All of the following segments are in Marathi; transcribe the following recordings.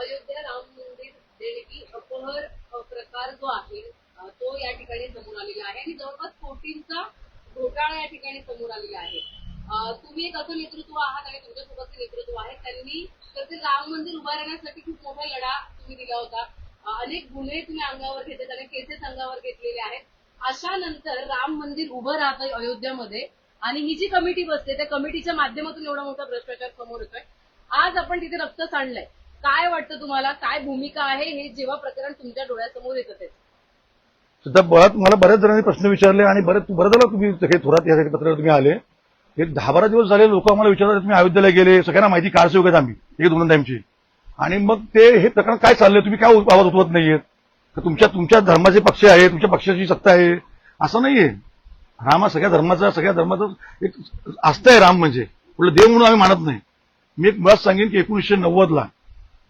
अयोध्या राम मंदिर देणगी अपहर प्रकार जो आहे तो या ठिकाणी समोर आलेला आहे आणि जवळपास कोटींचा घोटाळा या ठिकाणी समोर आलेला आहे. तुम्ही एक असं नेतृत्व आहात आणि तुमच्यासोबतचे नेतृत्व आहे, त्यांनी तर राम मंदिर उभारण्यासाठी खूप मोठा लढा तुम्ही दिला होता. अनेक गुन्हे तुम्ही अंगावर घेतले, त्याने केसेस अंगावर घेतलेले आहेत. अशा नंतर राम मंदिर उभं राहतंय अयोध्यामध्ये आणि ही जी कमिटी बसते त्या कमिटीच्या माध्यमातून एवढा मोठा भ्रष्टाचार समोर येतोय. आज आपण तिथे रक्त सांडलंय. काय वाटतं तुम्हाला, काय भूमिका आहे हे जेव्हा प्रकरण तुमच्या डोळ्यासमोर येतं ते? सुद्धा मला बऱ्याच जणांनी प्रश्न विचारले आणि बरं झालं तुम्ही हे थोरात यासाठी पत्रावर तुम्ही आले. एक 10-12 दिवस झाले लोक आम्हाला विचारतात तुम्ही अयोध्येला गेले, सगळ्यांना माहिती कारसेवक आहेत आम्ही एक 2 टाइमची. आणि मग ते हे प्रकरण काय चाललंय, तुम्ही काय आवाज उठवत नाहीयेत, तुमच्या धर्माचे पक्ष आहे, तुमच्या पक्षाची सत्ता आहे, असं नाहीये. राम हा सगळ्या धर्माचं एक आस्था आहे. राम म्हणजे कुठलं देव म्हणून आम्ही मानत नाही. मी एक मुळात सांगेन की 1990ला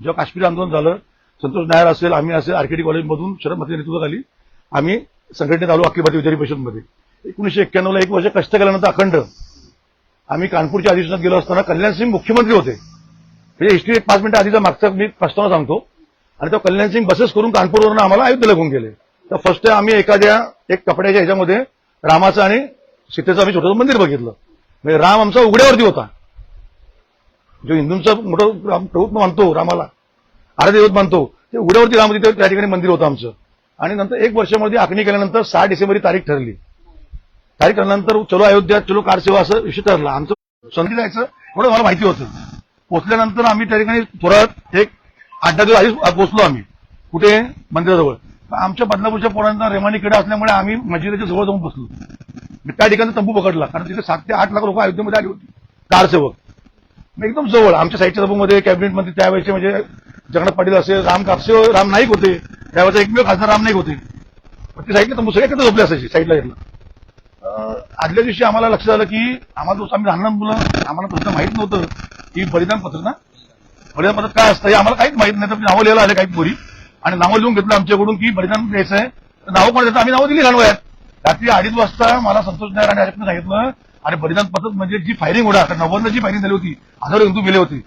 जेव्हा काश्मीर आंदोलन झालं, संतोष नायर असेल, आम्ही असेल, आरकेडी कॉलेजमधून शरद मध्ये नेतृत्वाखाली आम्ही संघटनेत आलो अखिल भारतीय विद्यार्थी परिषदमध्ये. 1991ला 1 वर्ष कष्ट केल्यानंतर अखंड आम्ही कानपूरच्या अधिवेशनात गेलो असताना कल्याण सिंग मुख्यमंत्री होते. म्हणजे हिस्ट्री 5 मिनिटं आधीचा मागचा मी प्रस्ताव सांगतो. आणि तो कल्याण सिंग बसेस करून कानपूरवरून आम्हाला अयोध्येला घेऊन गेले. तर फर्स्ट टाइम आम्ही एक कपड्याच्या ह्याच्यामध्ये रामाचं आणि सीतेचं आम्ही छोटंसं मंदिर बघितलं. म्हणजे राम आमचा उघड्यावरती होता. जो हिंदूंचा मोठं प्रभुत्व मानतो, रामाला आराध्यदैवत मानतो, ते उघड्यावरती राम होती, त्या ठिकाणी मंदिर होतं आमचं. आणि नंतर 1 वर्षामध्ये आखणी केल्यानंतर 6 डिसेंबर ही तारीख ठरली. तारीख ठरल्यानंतर चलो अयोध्या चलो कारसेवा असं विषय ठरला. आमचं संधी जायचं एवढं मला माहिती होतं. पोहोचल्यानंतर आम्ही त्या ठिकाणी थोडं एक 8-10 दिवस आधीच पोहोचलो आम्ही. कुठे? मंदिराजवळ. आमच्या बदलापूरच्या पोरांना रेमानीकडे असल्यामुळे आम्ही मशिदीच्या जवळ जाऊन बसलो. त्या ठिकाणी तंबू पकडला, कारण तिथे 7 ते 8 लाख लोक अयोध्येमध्ये आली होती कारसेवक. एकदम जवळ आमच्या साईडच्या तंबूमध्ये कॅबिनेट मंत्री त्यावेळेचे म्हणजे जगन्नाथ पाटील असेल, राम कापसे, राम नाईक होते त्यावेळेचा एकमेव खासदार राम नाईक होते. पण ते साईडला तंबू सगळे एकत्र झोपले असायचे साईडला घेतलं. आदल्या दिवशी आम्हाला लक्षात आलं की आम्हाला आम्ही लहान मुलं, आम्हाला तसं माहित नव्हतं की बलिदान पत्र काय असतं हे आम्हाला काहीच माहित नाही. तर नावं लिहायला आले काही पोरी आणि नावं लिहून घेतलं आमच्याकडून की बलिदान द्यायचं आहे. नावं कोण देतं, आम्ही नावं दिली लहान वयात. रात्री 2:30 वाजता मला संतोष नायर आणि अजयने सांगितलं आणि बलिदान पत्रक म्हणजे जी फायरिंग होणार, 90ला जी फायरिंग झाली होती, 1000 हिंदू गेले होते,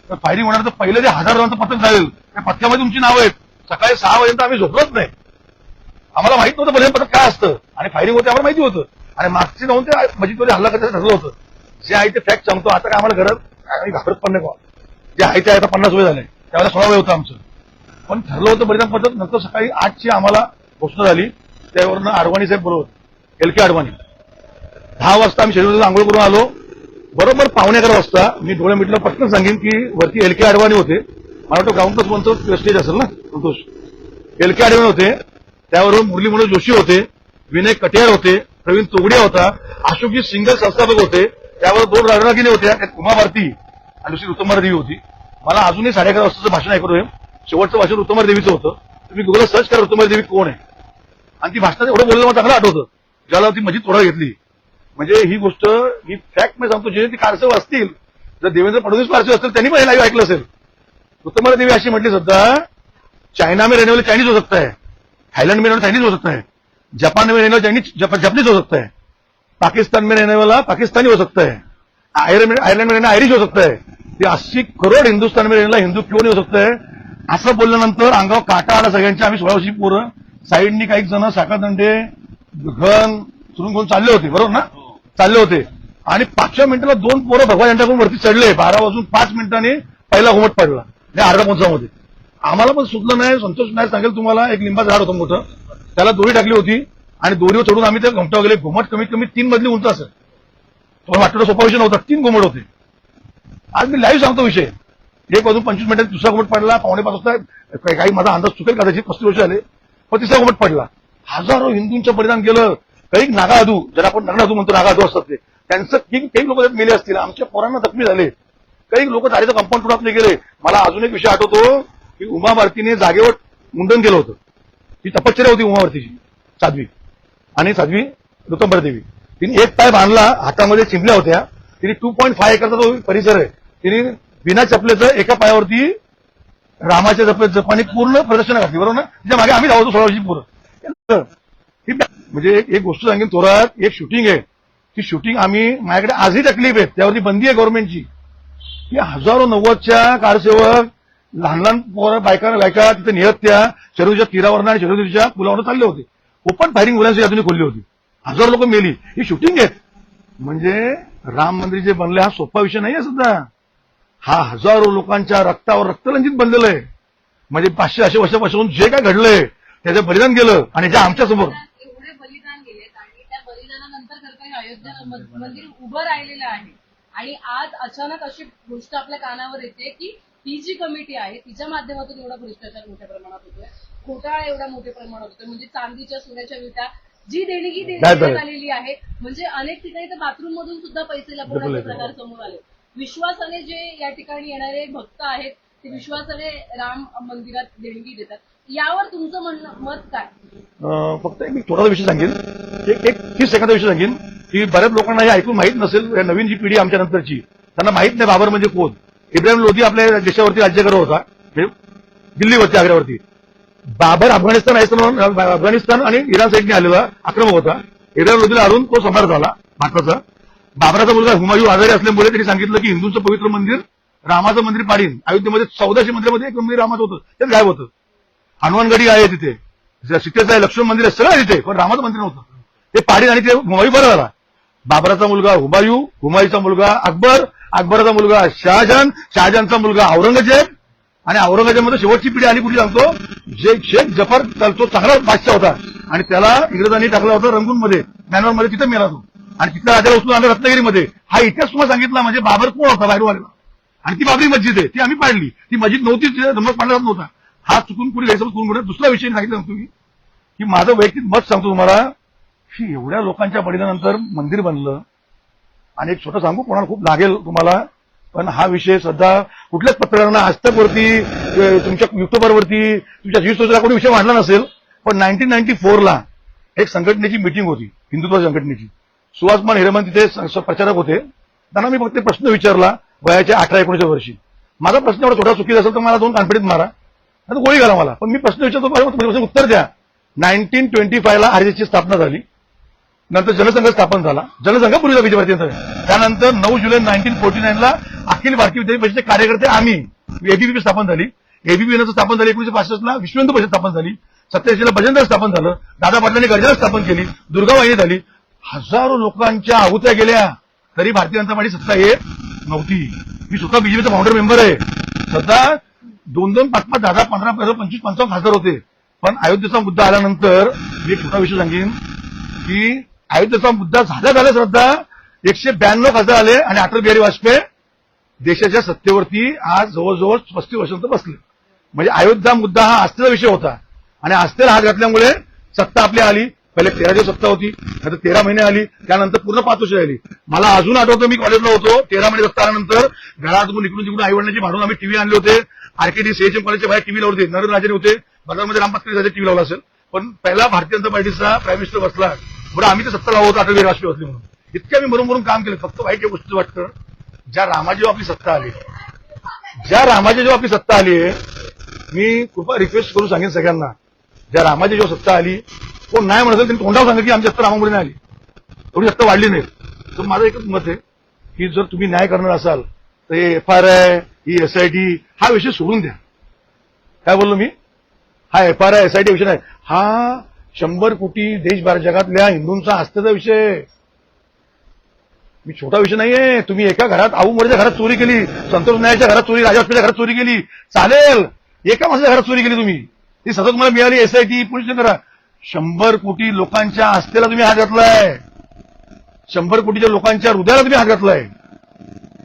तर फायरिंग होणार तर पहिलं जे 1000 जणांचं पत्रक झालेलं त्या पथकामध्ये तुमची नावं आहेत. सकाळी 6 वाजेपर्यंत आम्ही झोपलोच नाही. आम्हाला माहित नव्हतं बलिदान पत्रक काय असतं आणि फायरिंग होते आम्हाला माहिती होतं. आणि मागचे जाऊन ते मस्जिदमध्ये हल्ला करायचं ठरलं होतं. जे आहे ते फॅक्ट सांगतो. आता काय आम्हाला गरज घाबरत पण नाही. जे आहे ते आता 50 वय झाले, त्यावेळेला 16 वय होतं आमचं. पण ठरलं होतं बलिदान पत्रक. नंतर सकाळी 8ची आम्हाला घोषणा झाली. त्यावरनं अडवाणी साहेब बरोबर LK अडवाणी 10 वाजता आम्ही शेजूरला आंघोळ करून आलो. बरोबर 11:15 वाजता मी डोळे मिटलं पटकन सांगेन की वरती LK अडवाणी होते. मला वाटतं ग्राउंड प्लस म्हणतो स्टेज असेल ना संतोष. LK अडवाणी होते. त्यावर मुरली मनोज जोशी होते, विनय कटियार होते, प्रवीण तोगडिया होता, अशोकजी सिंगल संस्थापक होते. त्यावर 2 राजरागिनी होत्या, एक उमा भारती आणि दुसरी ऋतुमार देवी होती. मला अजूनही 11:30 वाजताचं भाषण ऐकतोय. शेवटचं भाषण ऋतुमार देवीचं होतं. तुम्ही गुगलला सर्च करा ऋतुमार देवी कोण आहे. आणि ती भाषणात एवढं बोललं मला चांगलं आठवतं, ज्याला ती मस्जिद तोडा घेतली. म्हणजे ही गोष्ट, ही फॅक्ट मी सांगतो. जे ती कारसेवक असतील, जर देवेंद्र फडणवीस कारसेवक असतील त्यांनी पण हे लाईव्ह ऐकलं असेल. ऋतुमार देवी अशी म्हटली सुद्धा, चायना में रहने वाले चाइनीज हो सकता है, थाईलैंड में रहने वाला चाइनीज हो सकता है, जापान में रहने वाला जापानीज हो सकता है, पाकिस्तान में रहने वाला पाकिस्तानी हो सकता है, आयरलैंड में रहना आयरिश हो सकता है, 80 करोड हिंदुस्थान में रहने हिंदू क्यों नहीं हो सकता है. असं बोलल्यानंतर अंगावर काटा आला सगळ्यांच्या. आम्ही 16 वर्षी पोरं साईडनी काही जण साखरदंडे घन सुरून घेऊन चालले होते, बरोबर ना, चालले होते. आणि 5व्या मिनिटाला 2 पोरं भगवान यांच्याकडून वरती चढले. 12 वाजून 5 मिनिटांनी पहिला घुमट पडला अर्धा पोचामध्ये. आम्हाला पण सुचलं नाही. संतोष नायर सांगेल तुम्हाला, एक लिंबाचं झाड होतं मोठं, त्याला दोरी टाकली होती आणि दोरीवर चढून आम्ही त्या घुमटावर गेले. घुमट कमीत कमी 3 मजली उंच असेल. तो वाटलं सोपा विषय नव्हता. 3 घुमट होते. आज मी लाईव्ह सांगतो विषय. 1 वाजून 25 मिनिटात दुसरा घुमट पडला. 4:45 वाजता काही माझा अंदाज चुकेल कदाचित, 35 वर्ष झाले, पण तिसरा घुमट पडला. हजारो हिंदूंचं बलिदान गेलं. काही नागाधू, ज्याला आपण नगनाधू म्हणतो, नागाधू असतात ते, त्यांचं काही लोक मेले असतील. आमच्या पोरांना जखमी झाले. काही लोक दारीचं कंपाऊंड तुडा गेले. मला अजून एक विषय आठवतो की उमा भारतीने जागेवर मुंडन केलं होतं. ती तपश्चर्या होती उमा भारतीची, साध्वी ऋतुंबर देवी. तिने एक पाय बांधला, हातामध्ये चिमल्या होत्या. तिने 2.5 एकरचा जो परिसर आहे, तिने बिना चपलेचं एका पायावरती रामाच्या जपानी पूर्ण प्रदर्शन घातली, बरोबर ना. तिच्या मागे आम्ही धावतो 16 वर्षी पोरं. म्हणजे एक गोष्ट सांगेन थोरात, एक शूटिंग आहे. ती शूटिंग आम्ही, माझ्याकडे आजही तकलीफ आहे, त्यावरती बंदी आहे गव्हर्नमेंटची. की हजारो 90च्या कारसेवक लहान लहान पोरं बायका तिथे नेहत त्या शरयूच्या तीरावरनं आणि शरयूच्या पुलावर चालले होते. ओपन फायरिंग मुलांची यातून खोलली होती. 1000 लोक मेली. ही शूटिंग आहेत. म्हणजे राम मंदिर जे बनले हा सोपा विषय नाहीये सुद्धा. हा हजारो लोकांच्या रक्तावर रक्तरंजित बनलेलं आहे. म्हणजे 500 वर्षापासून जे काय घडलंय त्याचं बलिदान गेलं आणि जे आमच्यासमोर एवढे बलिदान गेलेत आणि त्या बलिदानानंतर खरं तर अयोध्या मंदिर उभं राहिलेलं आहे. आणि आज अचानक अशी गोष्ट आपल्या कानावर येते की ही जी कमिटी आहे तिच्या माध्यमातून एवढा भ्रष्टाचार मोठ्या प्रमाणात होतोय, घोटाळा एवढा मोठ्या प्रमाणात होतोय. म्हणजे चांदीच्या सोन्याच्या विटा जी देणगी देण्यात आलेली आहे, म्हणजे अनेक ठिकाणी तर बाथरूम मधून सुद्धा पैसे लपवण्याचे प्रकार समोर आले. विश्वासाने जे या ठिकाणी येणारे भक्त आहेत ते विश्वासाने राम मंदिरात देणगी देतात. यावर तुमचं मत काय? फक्त एक थोडासा विषय सांगेन, एक 30 सेकंदा विषय सांगेन की बऱ्याच लोकांना हे ऐकून माहित नसेल. नवीन जी पिढी आमच्या नंतरची त्यांना माहित नाही बाबर म्हणजे कोण. इब्राहिम लोधी आपल्या देशावरती राज्य करत होता, दिल्लीवरती, आग्र्यावरती. बाबर अफगाणिस्तान आणि इराण साईडने आलेला आक्रमक होता. इब्राहिम लोधीला हरून तो सम्राट झाला भारताचा. बाबराचा मुलगा हुमायूं आजारी असल्यामुळे त्यांनी सांगितलं की हिंदूंचं पवित्र मंदिर रामाचं मंदिर पाडीन. अयोध्येमध्ये 1400 मंदिरामध्ये एक मंदिर रामाचं होतं, तेच गायब होतं. हनुमानगडी आहे तिथे, सीतेचं आहे, लक्ष्मण मंदिर आहे, सगळं आहे तिथे, पण रामाचं मंदिर नव्हतं. ते पाडीन आणि ते हुमायूं बरा झाला. बाबराचा मुलगा हुमायूं, हुमायूंचा मुलगा अकबर, अकबराचा मुलगा शहाजहान, शहाजहानचा मुलगा औरंगजेब आणि औरंगजेबमध्ये शेवटची पिढी आली कुठली सांगतो, शेख जफर. तो चांगला बादशाह होता आणि त्याला इंग्रजांनी टाकला होता रंगूनमध्ये, मॅनवरमध्ये, तिथे मेला तो. आणि तिथल्या राजाला उचलून आणलं रत्नागिरीमध्ये. हा इतिहास तुम्हाला सांगितला. म्हणजे बाबर कोण होता बाहेरून आलेला. आणि ती बाबरी मस्जिद आहे, ती आम्ही पाडली. ती मस्जिद नव्हती, धर्म पाडला जात नव्हता. हा चुकून कुणी गैरसमज करून घेणार. दुसरा विषय सांगितलं तुम्ही की माझं वैयक्तिक मत सांगतो तुम्हाला की एवढ्या लोकांच्या बलिदानानंतर मंदिर बनलं. आणि एक छोटं सांगू, कोणाला खूप लागेल तुम्हाला, पण हा विषय सध्या कुठल्याच पत्रकारांना आजतकवरती, तुमच्या युट्यूबरवरती, तुमच्या जीवसोचा कोणी विषय मांडला नसेल. पण 1994ला एक संघटनेची मिटिंग होती, हिंदुत्व संघटनेची. सुहासमान हिरेमन तिथे प्रचारक होते. त्यांना मी फक्त प्रश्न विचारला वयाच्या 18-19 वर्षी. माझा प्रश्न एवढा छोटा चुकीचा असेल तर मला 2 कॉन्फिडन्स मारा, आता गोळी घाला मला. पण मी प्रश्न विचारतो, उत्तर द्या. 1925ला आरएसएसची स्थापना झाली. नंतर जनसंघ स्थापन झाला. जनसंघ पूर्वीचा बीजेपी. त्यानंतर 9 जुलै 1949ला अखिल भारतीय विद्यार्थी परिषदेचे कार्यकर्ते आम्ही एबीव्ही स्थापन झाली. एबीव्ही स्थापन झाली. 1965ला विश्व हिंदू परिषद स्थापन झाली. 87ला भजन स्थापन झालं. दादा पाटलांनी गर्जना स्थापन केली. दुर्गावाहिनी झाली. हजारो लोकांच्या आहुत्या गेल्या, तरी भारतीय जनता पार्टी सत्ता येत नव्हती. मी स्वतः बीजेपीचा फाउंडर मेंबर आहे. सध्या 2-2, 5-5, 10, 15, 25, 55 खासदार होते. पण अयोध्येचा मुद्दा आल्यानंतर मी एक छोटा विषय सांगेन की अयोध्येचा मुद्दा झाल्या श्रद्धा 192 खासदार आले आणि अटल बिहारी वाजपेयी देशाच्या सत्तेवरती आज जवळजवळ 35 वर्षांत बसले. म्हणजे अयोध्या मुद्दा हा आस्थेचा विषय होता आणि आस्थेला हात घातल्यामुळे सत्ता आपली आली. पहिले 13 दिवस सत्ता होती, नंतर 13 महिने आली, त्यानंतर पूर्ण 5 वर्ष आली. मला अजून आठवतं, मी कॉलेजला होतो. 13 महिने सत्ता आल्यानंतर घरातून इकडून तिकडून आई-वडिलांची भांडून आम्ही टीव्ही आणले होते. आरकेडी सीएचएम कॉलेजच्या बाहेर टीव्ही लावले होते. नरेंद्र राजेने होते, बाजारमध्ये राम पाटकर टीव्ही लावला असेल. पण पहिला भारतीय जनता पार्टीचा प्राईम मिनिस्टर बसला, बरं आम्ही ते सत्ता लावत होतो अटल बिहारी वाजपेयी बसले म्हणून. इतक्या मी भरून काम केलं. फक्त वाईट या गोष्टी वाटतं, ज्या रामाची जेव्हा आपली सत्ता आली, मी कृपा रिक्वेस्ट करून सांगेन सगळ्यांना, ज्या रामाची जेव्हा सत्ता आली, कोण नाही म्हणत त्यांनी तोंडावर सांगा की आमची सत्ता रामामुळे नाही आली, एवढी सत्ता वाढली नाही. तर माझं एकच मत आहे की जर तुम्ही न्याय करणार असाल तर FRI, ही SIT हा विषय सोडून द्या. काय बोललो मी? हा FRI, SIT विषय नाही. हा 100 कोटी देशभर जगातल्या हिंदूंचा आस्थेचा विषय. मी छोटा विषय नाहीये. तुम्ही एका घरात आऊ मोरेच्या घरात चोरी केली, संतोष नायाच्या घरात चोरी, राजा वाजपेयीच्या घरात चोरी केली, चालेल. एका माणसाच्या घरात चोरी केली तुम्ही, ती सतत मला मिळाली. SIT पोलीस करा. 100 कोटी लोकांच्या आस्थेला तुम्ही हात घातलाय. 100 कोटीच्या लोकांच्या हृदयाला तुम्ही हात घातलाय.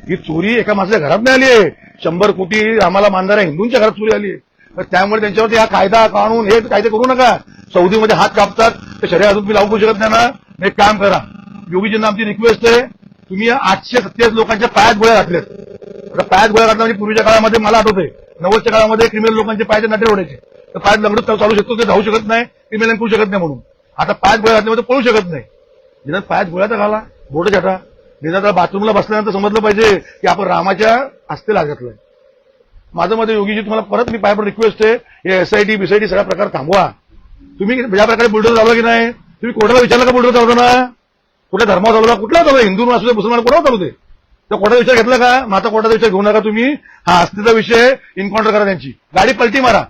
ही चोरी एका माणसाच्या घरात नाही आली आहे. 100 कोटी रामाला मानणाऱ्या हिंदूंच्या घरात चोरी आली आहे. त्यामुळे त्यांच्यावरती हा कायदा कानून हे कायदे करू नका. सौदीमध्ये हात कापतात तर शरीर अजून तुम्ही लावू शकत नाही ना. एक काम करा, योगीजींना आमची रिक्वेस्ट आहे, तुम्ही 847 लोकांच्या पायात गोळ्या घातल्यात. पायात गोळ्या घातल्या म्हणजे पूर्वीच्या काळामध्ये मला आठवतंय 90च्या काळामध्ये क्रिमिनल लोकांचे पायाचे नाटे ओढायचे. तर पायात लंगडत चालू शकतो, ते धावू शकत नाही, क्रिमिनल करू शकत नाही म्हणून. आता पायात गोळ्या घातल्यामध्ये पळू शकत नाही. निदान पायात गोळ्या तर घाला, बोट छाटा. निदान बाथरूमला बसल्यानंतर समजलं पाहिजे की आपण रामाच्या आस्थेला हात घातलाय. माझं मध्ये योगीजी तुम्हाला परत मी पायावर रिक्वेस्ट आहे, हे SIT BCIT सगळा प्रकार थांबवा. तुम्ही ज्या प्रकारे बुलडोजर चालवला की नाही, तुम्ही कोर्टाला विचारलं का बुलडोजर चालवलं ना? कुठल्या धर्मावर चालवला, कुठला चालवला, हिंदू असू दे, मुसलमान कोणावर चालू दे, तर कोर्टाचा विचार घेतला का? मग आता कोर्टाचा विचार घेऊ नका तुम्ही. हा असलेला विषय इन्काउंटर करा त्यांची, गाडी पलटी मारा.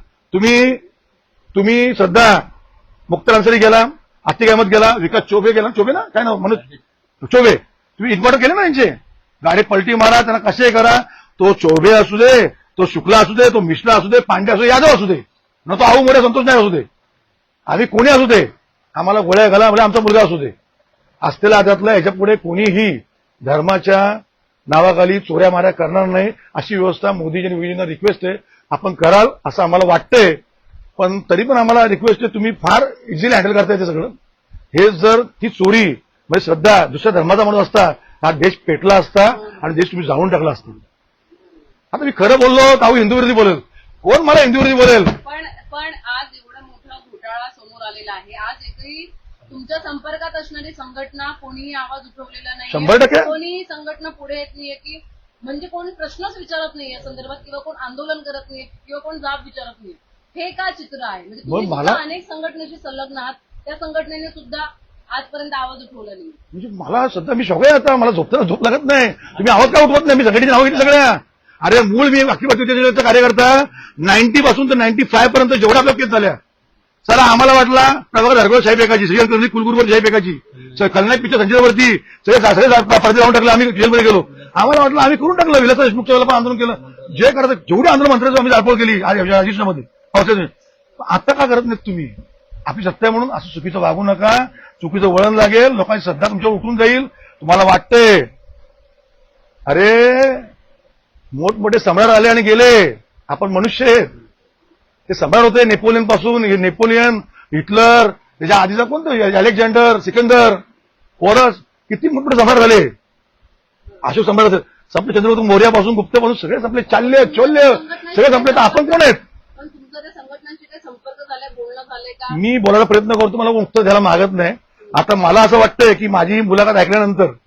तुम्ही सध्या मुख्तार अन्सारी गेला, आतिक अहमद गेला, विकास चोबे गेला, चोबे ना काय ना मनोज चोबे, तुम्ही इन्काउंटर केले ना त्यांचे. गाडी पलटी मारा, त्यांना कसे करा. तो चोबे असू दे, तो शुक्ला असू दे, तो मिश्रा असू दे, पांडे असू दे, यादव असू दे, न तो आहू मोठे संतोष नाही असू दे, आम्ही कोणी असू दे, आम्हाला गोळ्या घाला म्हणजे आमचा मुलगा असू दे. असलेल्या आधातला याच्या पुढे कोणीही धर्माच्या नावाखाली चोऱ्या माऱ्या करणार नाही, अशी व्यवस्था मोदीजी आणि योगीजींना रिक्वेस्ट आहे. आपण कराल असं आम्हाला वाटतंय, पण तरी पण आम्हाला रिक्वेस्ट आहे, तुम्ही फार इझिली हँडल करता येते सगळं. हे जर ती चोरी म्हणजे श्रद्धा दुसऱ्या धर्माचा माणूस असता, हा देश पेटला असता आणि देश तुम्ही जाळून टाकला असता. आता मी खरं बोललो तर हिंदू विरोधी बोलेल, कोण मला हिंदू विरोधी बोलेल? पण आज एवढा मोठा घोटाळा समोर आलेला आहे, आज एकही तुमच्या संपर्कात असणारी संघटना कोणीही आवाज उठवलेला नाही, 100% कोणीही संघटना पुढे येत नाहीये की म्हणजे कोणी प्रश्नच विचारत नाही या संदर्भात, किंवा कोण आंदोलन करत नाही, किंवा कोण जाब विचारत नाही. हे का चित्र आहे? म्हणजे तुम्ही सुद्धा अनेक संघटनेशी संलग्न आहात, त्या संघटनेने सुद्धा आजपर्यंत आवाज उठवला नाही. म्हणजे मला सध्या मी शोक आहे, आता मला झोप लागत नाही. तुम्ही आवाज का उठवत नाही? मी संघटनेची नाव घेतली सगळ्या. अरे मूळ मी अखिल कार्यकर्ता 90 पासून तर 95 पर्यंत जेवढा आपल्या केस झाल्या, चला आम्हाला वाटला प्रभाकर धारगोळ साहेब एकाची, सगळे कुलगुरूवर साहेब एकाची, खलनायक पिक्चर संजयवरती सगळे पडदे लावून टाकले, आम्ही जेलमध्ये गेलो. आम्हाला वाटलं आम्ही करून टाकलं, विलास देशमुखच्या वेळेला पण आंदोलन केलं, जे करायचं जेवढे आंदोलन मंत्र्यांचं आम्ही जाळपोळ केली राजस्थानमध्ये पावसाने. आता का करत नाहीत तुम्ही? आपली सत्ता आहे म्हणून असं चुकीचं वागू नका, चुकीचं वळण लागेल, लोकांची श्रद्धा तुमच्यावर उठून जाईल. तुम्हाला वाटतंय अरे मोठमोठे सम्राट आले आणि गेले, आपण मनुष्य आहेत. ते सम्राट होते नेपोलियन पासून, नेपोलियन, हिटलर, त्याच्या आधीचा कोणतं अलेक्झांडर, सिकंदर, पोरस, किती मोठमोठे सम्राट झाले. अशोक सम्राट संपले, चंद्रगुप्त मौर्यापासून गुप्तपासून सगळे संपले, चालले चोल्ले सगळे संपले. तर आपण कोण आहेत? पण तुमचा त्या संघटनांशी काही संपर्क झालाय, बोलणं झालंय का? मी बोलायला प्रयत्न करतो, मला उत्तर द्यायला मागत नाही. आता मला असं वाटतंय की माझी मुलाखत ऐकल्यानंतर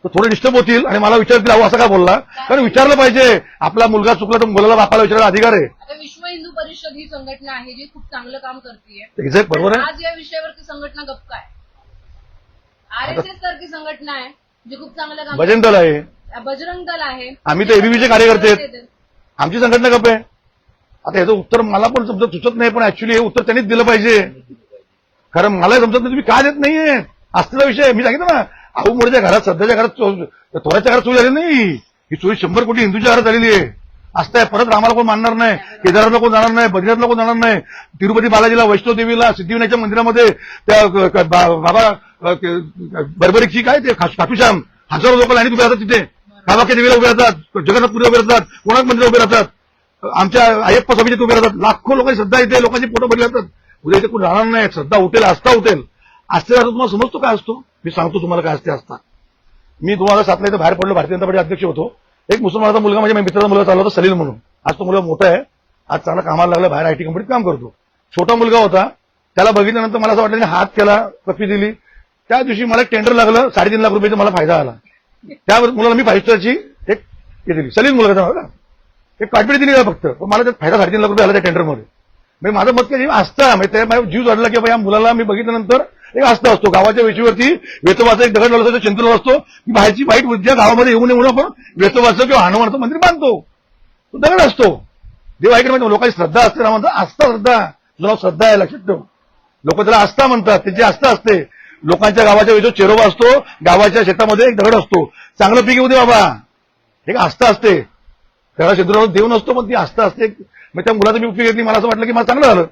तर थोडे डिस्टर्ब होतील आणि मला विचारतील अहो असं का बोलला, कारण विचारलं पाहिजे. आपला मुलगा चुकला तर मुलाला बापाला विचारायला अधिकार आहे. आता विश्व हिंदू परिषद ही संघटना आहे जी खूप चांगलं काम करते, बरोबर आहे. आज या विषयावरती संघटना गप्प आहे. RSS सारखी संघटना आहे जी खूप चांगलं काम, बजरंग दल आहे, बजरंग दल आहे, आम्ही तर एबीवीचे कार्यकर्ते आहेत, आमची संघटना गप्प आहे. आता याचं उत्तर मला पण समजत सुचत नाही, पण ऍक्च्युली हे उत्तर त्यांनीच दिलं पाहिजे. खरं मला समजत नाही, तुम्ही का देत नाहीये? असलेला विषय मी सांगितलं ना, आहू मोठ्याच्या घरात, सध्याच्या घरात, थोड्याच्या घरात चोरी झाली नाही. ही चोरी 100 कोटी हिंदूच्या घरात झालेली आहे. असताय परत रामाला कोण मानणार नाही, केदारनाथला कोण जाणार नाही, बद्रीनाथला कोण जाणार नाही, तिरुपती बालाजीला, वैष्णोदेवीला, सिद्धिविनायकच्या मंदिरामध्ये त्या बाबा बरबरीची काय ते खाटूश्याम, हजारो लोक लाईनीत उभे राहतात, तिथे कामाख्या देवीला उभे राहतात, जगन्नाथपुरी उभे राहतात, कोणाक मंदिर उभे राहतात, आमच्या अय्यप्पा स्वामीचे उभे राहतात. लाखो लोकांची श्रद्धा इथे, लोकांची फोटो भरले जातात. उद्या इथे कोण राहणार नाही, श्रद्धा उठेल, आस्था उठेल. आस्थेला तुम्हाला समजतो काय असतो? मी सांगतो तुम्हाला काय असते आस्था. मी 2007 इथं बाहेर पडलो, भारतीय जनता पार्टी अध्यक्ष होतो. एक मुसलमानाचा मुलगा माझ्या मित्राचा मुलगा चालला होता, सलील म्हणून. आज तो मुलगा मोठा आहे, आज चांगला कामाला लागला, बाहेर IT कंपनीत काम करतो. छोटा मुलगा होता, त्याला बघितल्यानंतर मला असं वाटलं हात केला, कॉफी दिली. त्या दिवशी मला एक टेंडर लागलं, 3.5 लाख रुपयाचा मला फायदा आला. त्या मुलाला मी 5 स्टारची एक हे दिली, सलील मुलगा बघा, एक काटपिटी दिली का फक्त, पण मला त्यात फायदा 3.5 लाख रुपये आला त्या टेंडरमध्ये. म्हणजे माझं मत काय आस्था, म्हणजे माझा जीव वाढला की या मुलाला मी बघितल्यानंतर एक आस्था असतो. गावाच्या वेशीवरती वेतोबाचा एक दगड लावला असतो, चिंतन असतो की बाहेरची वाईट विद्या गावामध्ये येऊ नये म्हणून आपण वेतोबाचं किंवा हनुमानाचं मंदिर बांधतो, तो दगड असतो. देव ऐकत माहिती, लोकांची श्रद्धा असते ना, म्हणतात आस्था, श्रद्धा. तुला श्रद्धा आहे, लक्षात ठेव. लोक त्याला आस्था म्हणतात, त्याची आस्था असते. लोकांच्या गावाच्या वेळी चेरोबा असतो, गावाच्या शेतामध्ये एक दगड असतो, चांगलं पीक येऊ दे बाबा, एक आस्था असते. त्याला शेतकऱ्यावर देव नसतो, पण ती आस्था असते. मग त्या मुलाचं मी उपयोग घेतली, मला असं वाटलं की मला चांगलं झालं.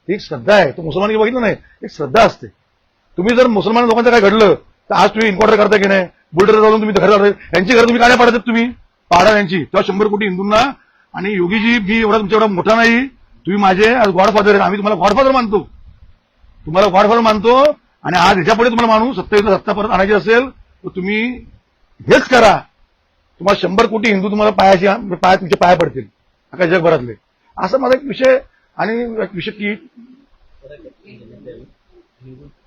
एक श्रद्धा आहे, तो मुसलमान बघितलं नाही, एक श्रद्धा असते. तुम्ही जर मुसलमान लोकांचं काय घडलं तर आज तुम्ही इन्क्वायरी करता की नाही, बुलडर जाऊन तुम्ही घर यांची घर तुम्ही काय पाडतात, तुम्ही पाडा यांची. तेव्हा 100 कोटी हिंदूंना. आणि योगीजी, मी एवढा तुमच्या एवढा मोठा नाही, तुम्ही माझे आज गॉडफादर आहेत, आम्ही तुम्हाला गॉडफादर मानतो, तुम्हाला गॉडफादर मानतो. आणि आज ह्याच्यापुढे तुम्हाला मानू, सत्ता परत आणायची असेल तर तुम्ही हेच करा. तुम्हाला 100 कोटी हिंदू तुम्हाला तुमचे पाया पडतील, अख्या जगभरातले. असं माझा एक विषय. आणि एक विषय की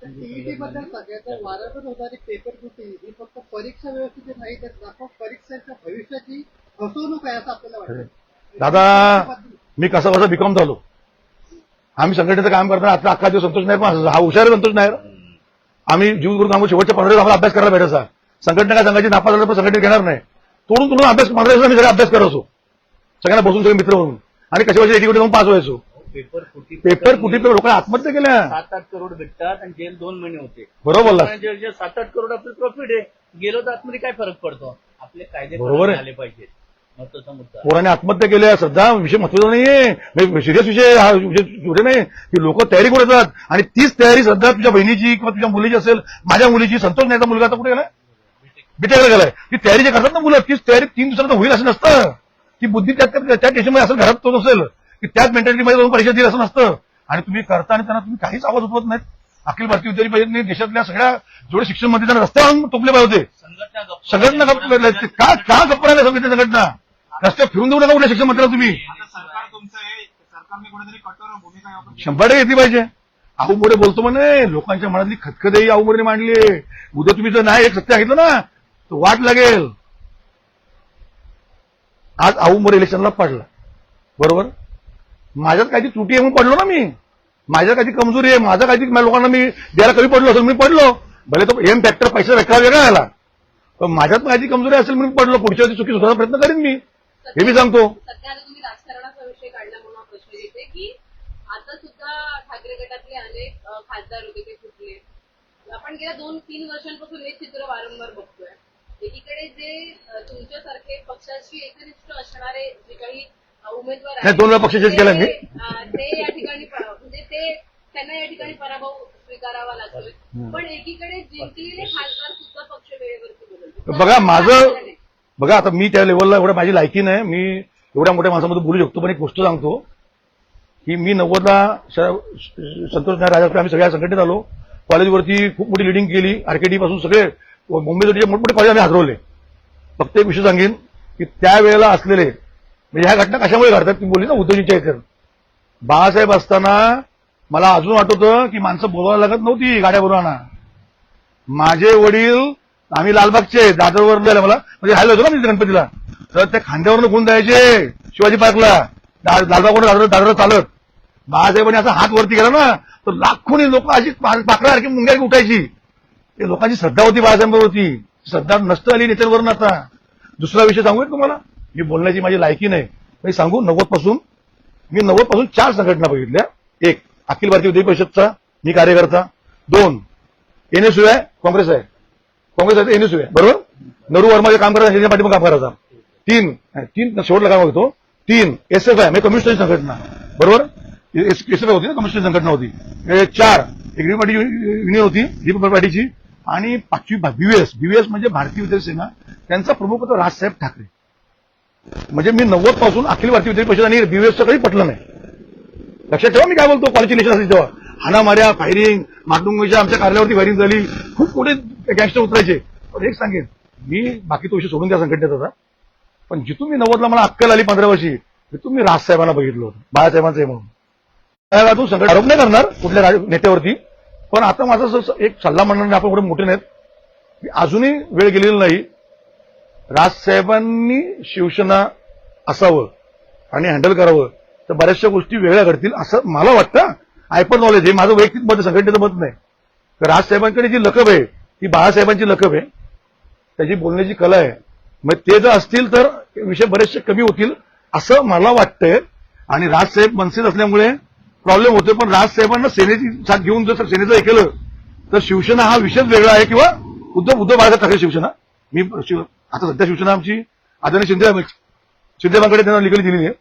टीईटी बद्दल सगळ्याचा वारंवार होणारी पेपर फुटी ही फक्त परीक्षा व्यवस्थित नाही, तर परीक्षांच्या भविष्याची फसवणूक आहे असं आपल्याला वाटतं. दादा, मी कसा बीकॉम झालो. आम्ही संघटनेचं काम करताना आता अख्खा दिवस संतोष नाही, पण हा हुशार संतोष नाही. आम्ही जीव करून शेवटच्या 15 दिवस आम्हाला अभ्यास करायला भेटायचा. संघटना काय सांगायची, नापास झालं पण संघटनेत घेणार नाही. तोडून अभ्यास 15 दिवसांनी सगळा अभ्यास करायचो, सगळ्यांना बसून सगळे मित्र म्हणून, आणि कशा वर्षी एकीकडे जाऊन पास व्हायचो. पेपर फुटी लोकांना आत्महत्या केल्या. 7-8 करोड भेटतात आणि जेल 2 महिने होते. बरोबर बोलला. 7-8 करोड आपलं प्रॉफिट आहे. गेलो तर आतमध्ये काय फरक पडतो. आपले कायदे बरोबर झाले पाहिजेत, महत्वाचा मुद्दा. पोरांनी आत्महत्या केल्या. सध्या विषय महत्वाचा नाहीये, सिरियस विषय हा विषय नाही की लोक तयारी करत येतात, आणि तीच तयारी सध्या तुझ्या बहिणीची किंवा तुझ्या मुलीची असेल, माझ्या मुलीची, संतोष नाहीचा मुलगा आता कुठे गेलाय, बीटेकला गेलाय. ती तयारी जे करतात ना मुलं, तीच तयारी 3 दिवसात होईल असं नसतं. ती बुद्धी त्या टेन्शनमध्ये असेल, घरात तो नसेल की त्याच मेंटॅलिटीमध्ये जाऊन परीक्षा देईल असं नसतं. आणि तुम्ही करता आणि त्यांना तुम्ही काहीच आवाज उठवत नाहीत. अखिल भारतीय विद्यार्थी परिषदेने देशातल्या सगळ्या जेवढे शिक्षण मंत्री त्यांना रस्त्यावर टोपले पाहिजे होते. संघटना का गप्प राहिल्या संघटना? रस्त्यावर फिरून देऊ नका कुठल्या शिक्षण मंत्र्याला तुम्ही. सरकार तुमचं आहे, सरकारने कुठेतरी कठोर भूमिका 100% घेतली पाहिजे. आहू मोरे बोलतो म्हणे, लोकांच्या मनातली खतखतेही आहू मोरे मांडली. उद्या तुम्ही जर नाही एक सत्य सांगितलं ना तर वाट लागेल. आज आहू मोरे इलेक्शनला पडला, बरोबर. माझ्यात काहीतरी त्रुटी आहे म्हणून पडलो ना मी, माझ्यात काहीतरी कमजोरी आहे, माझं काहीतरी लोकांना मी द्यायला कमी पडलो असेल, मी पडलो. भले तो एम फॅक्टर पैसा वेगळा झाला, पण माझ्यात काहीतरी कमजोरी असेल म्हणून पडलो. पुढच्या वर्षी चुकी सुधारण्याचा प्रयत्न करेन मी, हे मी सांगतो. सध्या तुम्ही राजकारणाचा विषय काढला म्हणून हा प्रश्न येते की आता सुद्धा ठाकरे गटातले अनेक खासदार होते ते फुटले. आपण गेल्या 2-3 वर्षांपासून हे चित्र वारंवार बघतोय. एकीकडे जे तुमच्यासारखे पक्षाशी एकनिष्ठ असणारे जे काही उमेदवार आहेत, 2 वेळा पक्ष चेंज केला मी, ते या ठिकाणी म्हणजे त्यांना या ठिकाणी पराभव स्वीकारावा लागतोय. पण एकीकडे जिंकलेले खासदार सुद्धा पक्ष वेळेवरती बदलतो. बघा आता मी त्या लेवलला एवढं माझी लायकी नाही, मी एवढ्या मोठ्या माणसामध्ये बोलू शकतो. पण एक गोष्ट सांगतो की मी 90ला संतोष नायर राजाकडे आम्ही सगळ्या संघटनेत आलो. कॉलेजवरती खूप मोठी लिडिंग केली, आरकेडी पासून सगळे मुंबईचे मोठमोठे कॉलेज आम्ही हरवले. फक्त एक विषय सांगेन की त्यावेळेला असलेले म्हणजे ह्या घटना कशामुळे घडतात ती बोलली ना उद्धवजींच्या इथे. बाळासाहेब असताना मला अजून आठवतं की माणसं बोलवायला लागत नव्हती गाड्या बोलवाना. माझे वडील, आम्ही लालबागचे, दादरवर मला म्हणजे हायला होतो ना मी गणपतीला, तर त्या खांद्यावरनं घेऊन जायचे शिवाजी पार्कला, लालबागवर दादर चालत. बाळासाहेबांनी असा हात वरती केला ना तर लाखोनी लोक अशी पाकडासारखी मुंग्या उठायची. ते लोकांची श्रद्धा होती बाळासाहेबांवरती, श्रद्धा नष्ट आली नेत्यांवरून. आता दुसरा विषय सांगू तुम्हाला, मी बोलण्याची माझी लायकी नाही, मी सांगू 90 पासून 4 संघटना बघितल्या. 1 अखिल भारतीय विद्यार्थी परिषदचा मी कार्यकर्ता, 2 एनएसयू आहे, काँग्रेस आहे, एनएसयू आहे, बरोबर. नरू वर्माचे काम करायचं त्याच्या पाठीमागे काम करायचा. 3 शेवटला काम होतो. 3 एसएफ आहे म्हणजे कम्युनिस्ट संघटना, बरोबर. एसएफ होती ना, कम्युनिस्ट संघटना होती. 4 ग्रीन पार्टी युनियन होती, रिपब्लिकन पार्टीची. आणि 5वी बीव्हीएस म्हणजे भारतीय विद्यार्थी सेना, त्यांचा प्रमुख होता राजसाहेब ठाकरे. म्हणजे मी 90 पासून अखिल भारतीय विद्यार्थी परिषद आणि बीव्हीएसचं काही पटलं नाही. लक्षात ठेवा मी काय बोलतो. कॉलेजची इलेक्शन असेल तेव्हा हाना मार्या, फायरिंग, माटुंगच्या आमच्या कार्यालयावरती फायरिंग झाली, खूप मोठे गँगस्टर उतरायचे. पण एक सांगेन, मी बाकी तो विषय सोडून त्या संघटनेत होता, पण जिथून मी 90ला मला अक्कल आली 15 वर्षी, तिथून मी राजसाहेबांना बघितलं होतं, बाळासाहेबांचं म्हणून. त्यातून संघटना आरोप नाही करणार कुठल्या नेत्यावरती, पण आता माझा एक सल्ला म्हणणार आपण कुठे मोठे नाहीत, अजूनही वेळ गेलेली नाही. राजसाहेबांनी शिवसेना असावं आणि हँडल करावं तर बऱ्याचशा गोष्टी वेगळ्या घडतील असं मला वाटतं. आयपन नॉलेज हे माझं वैयक्तिक मत, संघटनेचं मत नाही. तर राजसाहेबांकडे जी लकब आहे ती बाळासाहेबांची लकब आहे, त्याची बोलण्याची कला आहे. मग ते जर असतील तर विषय बरेचसे कमी होतील असं मला वाटतंय. आणि राजसाहेब मनसेत असल्यामुळे प्रॉब्लेम होतोय, पण राजसाहेबांना सेनेची साथ घेऊन जर सेनेचं हे केलं तर शिवसेना हा विषयच वेगळा आहे. किंवा उद्धव बाळासाहेब ठाकरे शिवसेना, मी आता सध्या शिवसेना आमची आदरणीय शिंदेबांकडे त्यांना लिगली दिलेली आहे.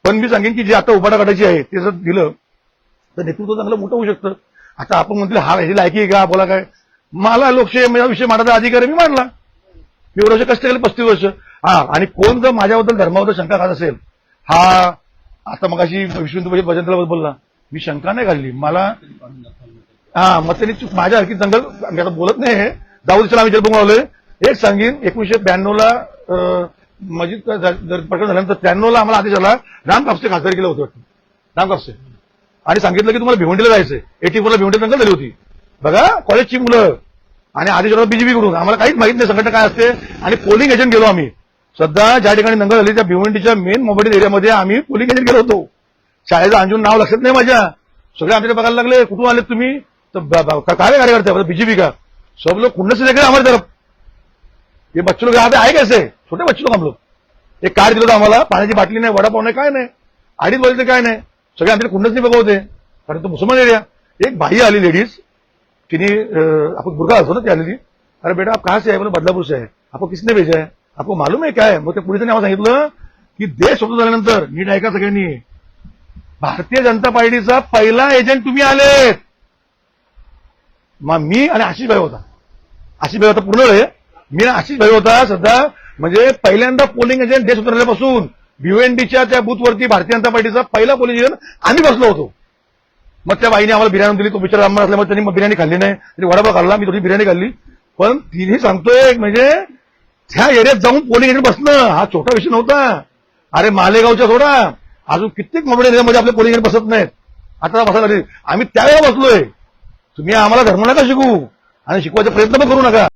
पण मी सांगेन की जे आता उभाटा काढायची आहे ते जर दिलं तर नेतृत्व चांगलं मोठं होऊ शकतं. आता आपण म्हणतो हा ह्याची लायकी आहे का, बोला काय, मला लोकशाही विषय मांडायचा अधिकार आहे, मी मांडला. मी एवढं वर्ष कष्ट केले, 35 वर्ष. आणि कोण जर माझ्याबद्दल धर्माबद्दल शंका खात असेल, आता मग अशी विश्व भजनला बोलला, मी शंका नाही घालली. मला मग त्यांनी माझ्या हरकी जंगल आता बोलत नाही, जाऊ दिसला आम्ही जल आलोय. एक सांगेन, 1992ला मजीद प्रकरण झाल्यानंतर 93ला आम्हाला आदेश आला, राम कापसे खासदार केलं होतं राम कापसे, आणि सांगितलं की तुम्हाला भिवंडीला जायचंय. 84ला भिवंडी दंगल झाली होती बघा, कॉलेजची मुलं, आणि आदेश आला बीजेपीकडून. आम्हाला काहीच माहित नाही संघटना काय असते, आणि पोलिंग एजंट गेलो आम्ही. सध्या ज्या ठिकाणी दंगल झाली त्या भिवंडीच्या मेन मोबाईल एरियामध्ये आम्ही पोलिंग एजंट गेलो होतो. शाळेचं अंजून नाव लक्षात नाही माझ्या, सगळे आमच्याकडे बघायला लागले, कुठून आलेत तुम्ही, तर काय कार्यकर्ते बीजेपी का, सब लोक खुन्नस से देखे हमारी तरफ. हे बच्चे लोग आए कैसे, छोटे बच्चे लोग हम लोग. एक कार दिलं होतं आम्हाला, पाण्याची बाटली नाही, वडापाव नाही, काय नाही, 2.5 वाजले काय नाही, सगळे आमच्या कुंडच नाही बघवते, कारण तो मुसलमान एरिया. एक बाई आली लेडीज, तिने आपण बुरखा असतो ना, ती आलेली. अरे बेटा आप कहाँ से आहे, बोले बदलापूर से आहे. आपको किसने भेजा है, आपको मालूम है क्या है. मग त्या पोलिसांनी आम्हाला सांगितलं की देश स्वतंत्र झाल्यानंतर, नीट ऐका सगळ्यांनी, भारतीय जनता पार्टीचा पहिला एजंट तुम्ही आलेत. मग मी आणि आशिष भाई होता पूर्ण वेळ, मी आणि आशिष भाई होता सध्या, म्हणजे पहिल्यांदा पोलिंग एजंट देश स्वतंत्र झाल्यापासून भिवंडीच्या त्या बूथवरती भारतीय जनता पार्टीचा पहिला पोलिंग एजंट आम्ही बसलो होतो. मग त्या बाईने आम्हाला बिर्याणी दिली, तो बिचारा आम्हाला असल्यामुळे त्यांनी बिर्याणी खाल्ली नाही, त्यांनी वडापाव खाल्ला, मी थोडी बिर्याणी खाल्ली. पण तिने सांगतोय म्हणजे त्या एरियात जाऊन पोलिंग एजंट बसणं हा छोटा विषय नव्हता. अरे मालेगावच्या सोडा, अजून कित्येक मोठ्या एरियामध्ये आपले पोलिंग एजंट बसत नाहीत, आता बसायला लागले. आम्ही त्यावेळेला बसलोय. तुम्ही आम्हाला धर्म नका शिकू आणि शिकवायचा प्रयत्न पण करू नका.